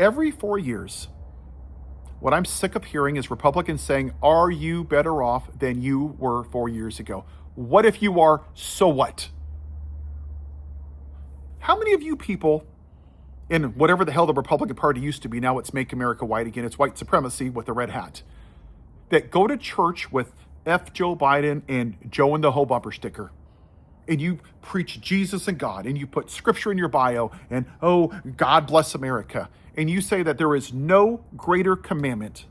Every 4 years, what I'm sick of hearing is Republicans saying, are you better off than you were 4 years ago? What if you are? So what? How many of you people in whatever the hell the Republican Party used to be, now it's Make America White Again, it's white supremacy with the red hat, that go to church with F Joe Biden and Joe in the Hoe bumper sticker, and you preach Jesus and God, and you put scripture in your bio, and oh, God bless America, and you say that there is no greater commandment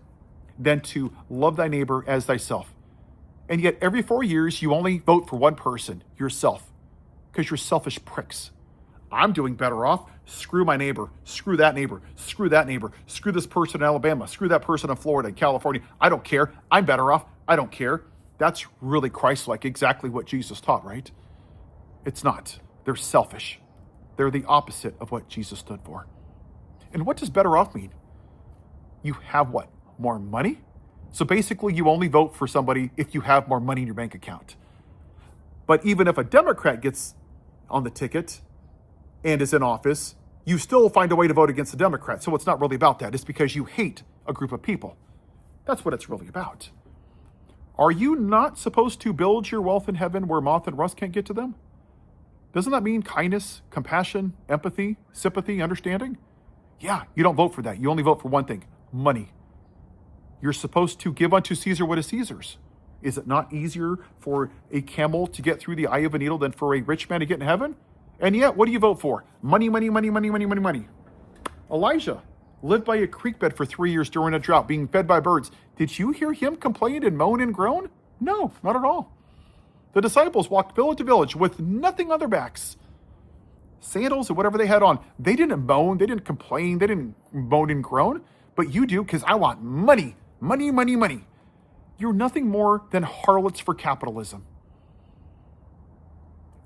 than to love thy neighbor as thyself. And yet every 4 years, you only vote for one person, yourself, because you're selfish pricks. I'm doing better off. Screw my neighbor. Screw that neighbor. Screw that neighbor. Screw this person in Alabama. Screw that person in Florida and California. I don't care. I'm better off. I don't care. That's really Christ-like, exactly what Jesus taught, right? It's not. They're selfish. They're the opposite of what Jesus stood for. And what does better off mean? You have what? More money? So basically, you only vote for somebody if you have more money in your bank account. But even if a Democrat gets on the ticket and is in office, you still find a way to vote against the Democrat. So it's not really about that. It's because you hate a group of people. That's what it's really about. Are you not supposed to build your wealth in heaven where moth and rust can't get to them? Doesn't that mean kindness, compassion, empathy, sympathy, understanding? Yeah, you don't vote for that. You only vote for one thing, money. You're supposed to give unto Caesar what is Caesar's. Is it not easier for a camel to get through the eye of a needle than for a rich man to get in heaven? And yet, what do you vote for? Money, money, money, money, money, money, money. Elijah lived by a creek bed for 3 years during a drought, being fed by birds. Did you hear him complain and moan and groan? No, not at all. The disciples walked village to village with nothing on their backs. Sandals or whatever they had on. They didn't moan, they didn't complain, they didn't moan and groan. But you do, because I want money, money, money, money. You're nothing more than harlots for capitalism.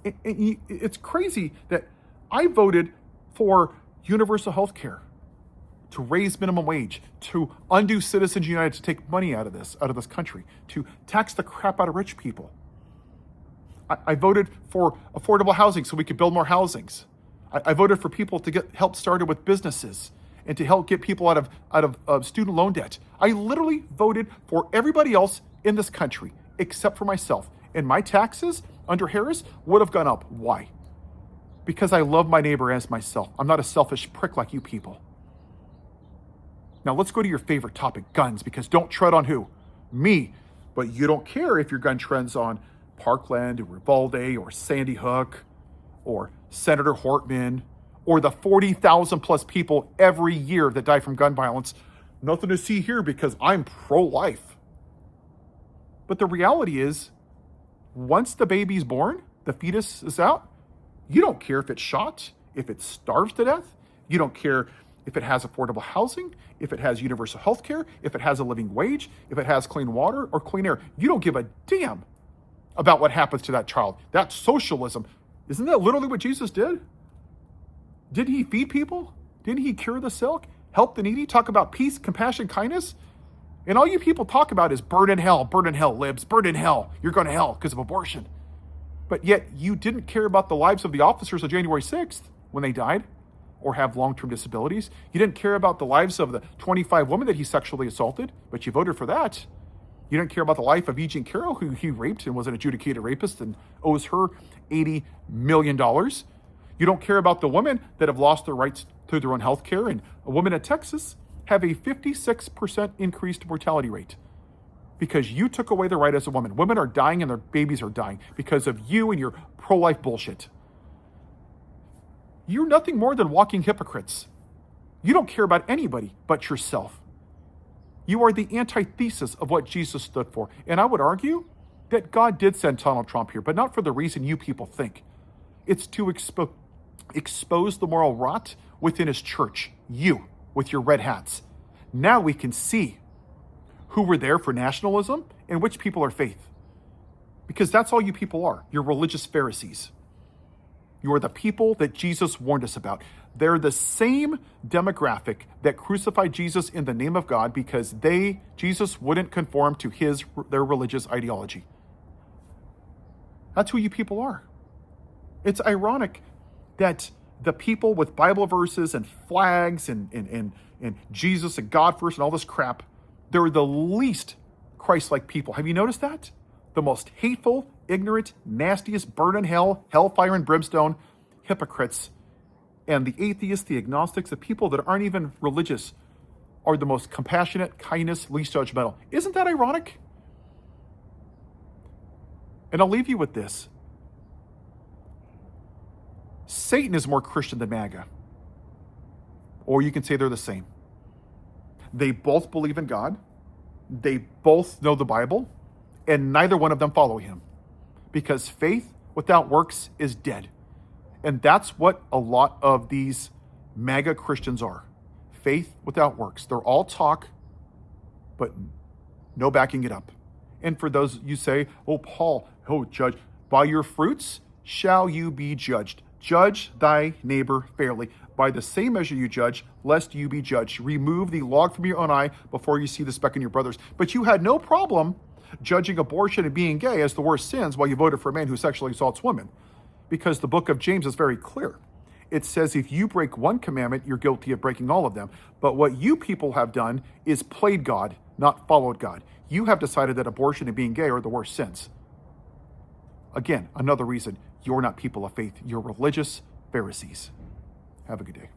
It's crazy that I voted for universal health care, to raise minimum wage, to undo Citizens United, to take money out of this country, to tax the crap out of rich people. I voted for affordable housing so we could build more housings. I voted for people to get help started with businesses and to help get people out of student loan debt. I literally voted for everybody else in this country except for myself. And my taxes under Harris would have gone up. Why? Because I love my neighbor as myself. I'm not a selfish prick like you people. Now let's go to your favorite topic, guns, because don't tread on who? Me. But you don't care if your gun treads on Parkland or Uvalde or Sandy Hook or Senator Hortman or the 40,000 plus people every year that die from gun violence. Nothing to see here because I'm pro-life. But the reality is, once the baby's born, the fetus is out, you don't care if it's shot, if it starves to death. You don't care if it has affordable housing, if it has universal health care, if it has a living wage, if it has clean water or clean air. You don't give a damn about what happens to that child. That's socialism. Isn't that literally what Jesus did? Didn't he feed people? Didn't he cure the sick, help the needy, talk about peace, compassion, kindness? And all you people talk about is burn in hell, libs, burn in hell. You're going to hell because of abortion. But yet you didn't care about the lives of the officers of January 6th when they died or have long-term disabilities. You didn't care about the lives of the 25 women that he sexually assaulted, but you voted for that. You didn't care about the life of E. Jean Carroll, who he raped and was an adjudicated rapist and owes her $80 million. You don't care about the women that have lost their rights to their own health care. And a woman in Texas have a 56% increased mortality rate because you took away their right as a woman. Women are dying and their babies are dying because of you and your pro-life bullshit. You're nothing more than walking hypocrites. You don't care about anybody but yourself. You are the antithesis of what Jesus stood for. And I would argue that God did send Donald Trump here, but not for the reason you people think. It's to expose the moral rot within his church, you, with your red hats. Now we can see who were there for nationalism and which people are faith. Because that's all you people are. You're religious Pharisees. You are the people that Jesus warned us about. They're the same demographic that crucified Jesus in the name of God because Jesus wouldn't conform to their religious ideology. That's who you people are. It's ironic that the people with Bible verses and flags and Jesus and God first and all this crap, they're the least Christ-like people. Have you noticed that? The most hateful, ignorant, nastiest, burn in hell, hellfire and brimstone, hypocrites. And the atheists, the agnostics, the people that aren't even religious are the most compassionate, kindness, least judgmental. Isn't that ironic? And I'll leave you with this. Satan is more Christian than MAGA. Or you can say they're the same. They both believe in God. They both know the Bible. And neither one of them follow him. Because faith without works is dead. And that's what a lot of these MAGA Christians are. Faith without works. They're all talk, but no backing it up. And for those you say, oh, Paul, oh, judge, by your fruits shall you be judged. Judge thy neighbor fairly. By the same measure you judge, lest you be judged. Remove the log from your own eye before you see the speck in your brother's. But you had no problem judging abortion and being gay as the worst sins while you voted for a man who sexually assaults women. Because the book of James is very clear. It says if you break one commandment, you're guilty of breaking all of them. But what you people have done is played God, not followed God. You have decided that abortion and being gay are the worst sins. Again, another reason you're not people of faith. You're religious Pharisees. Have a good day.